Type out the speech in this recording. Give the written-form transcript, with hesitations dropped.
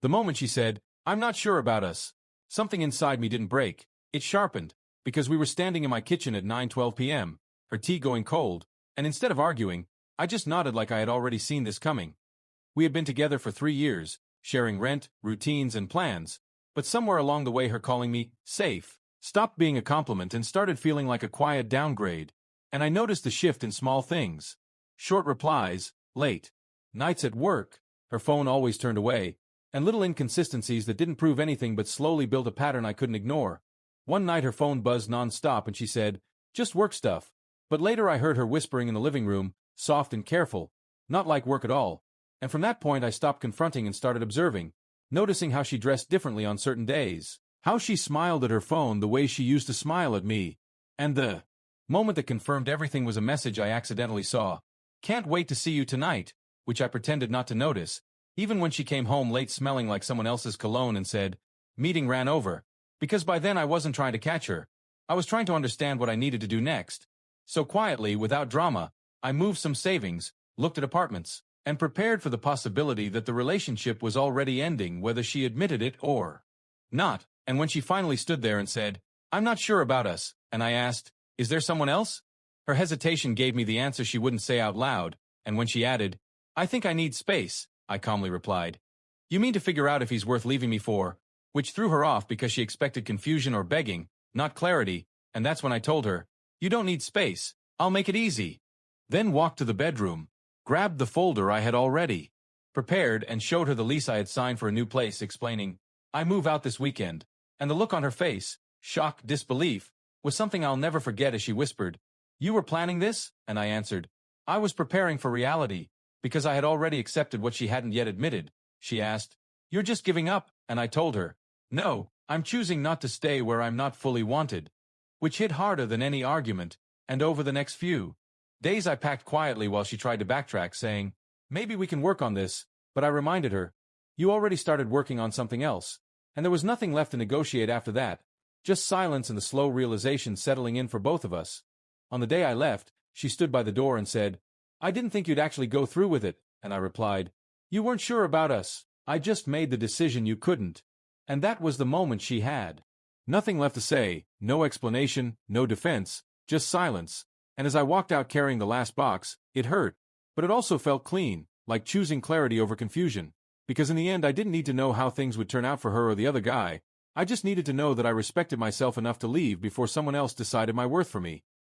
The moment she said, "I'm not sure about us," something inside me didn't break. It sharpened, because we were standing in my kitchen at 9:12 p.m., her tea going cold, and instead of arguing, I just nodded like I had already seen this coming. We had been together for 3 years, sharing rent, routines, and plans, but somewhere along the way her calling me safe stopped being a compliment and started feeling like a quiet downgrade, and I noticed the shift in small things. Short replies, late nights at work, her phone always turned away, and little inconsistencies that didn't prove anything but slowly built a pattern I couldn't ignore. One night her phone buzzed non-stop and she said, "Just work stuff." But later I heard her whispering in the living room, soft and careful, not like work at all. And from that point I stopped confronting and started observing, noticing how she dressed differently on certain days, how she smiled at her phone the way she used to smile at me. And the moment that confirmed everything was a message I accidentally saw. "Can't wait to see you tonight," which I pretended not to notice, even when she came home late smelling like someone else's cologne and said, "Meeting ran over." Because by then I wasn't trying to catch her. I was trying to understand what I needed to do next. So quietly, without drama, I moved some savings, looked at apartments, and prepared for the possibility that the relationship was already ending whether she admitted it or not. And when she finally stood there and said, "I'm not sure about us," and I asked, "Is there someone else?" Her hesitation gave me the answer she wouldn't say out loud, and when she added, "I think I need space," I calmly replied, "You mean to figure out if he's worth leaving me for?" Which threw her off because she expected confusion or begging, not clarity, and that's when I told her, "You don't need space, I'll make it easy." Then walked to the bedroom, grabbed the folder I had already prepared and showed her the lease I had signed for a new place, explaining, "I move out this weekend," and the look on her face, shock, disbelief, was something I'll never forget as she whispered, "You were planning this?" And I answered, "I was preparing for reality," because I had already accepted what she hadn't yet admitted. She asked, "You're just giving up," and I told her, "No, I'm choosing not to stay where I'm not fully wanted," which hit harder than any argument, and over the next few days I packed quietly while she tried to backtrack, saying, "Maybe we can work on this," but I reminded her, "You already started working on something else," and there was nothing left to negotiate after that, just silence and the slow realization settling in for both of us. On the day I left, she stood by the door and said, "I didn't think you'd actually go through with it," and I replied, "You weren't sure about us. I just made the decision you couldn't." And that was the moment she had nothing left to say, no explanation, no defense, just silence. And as I walked out carrying the last box, it hurt, but it also felt clean, like choosing clarity over confusion. Because in the end I didn't need to know how things would turn out for her or the other guy. I just needed to know that I respected myself enough to leave before someone else decided my worth for me.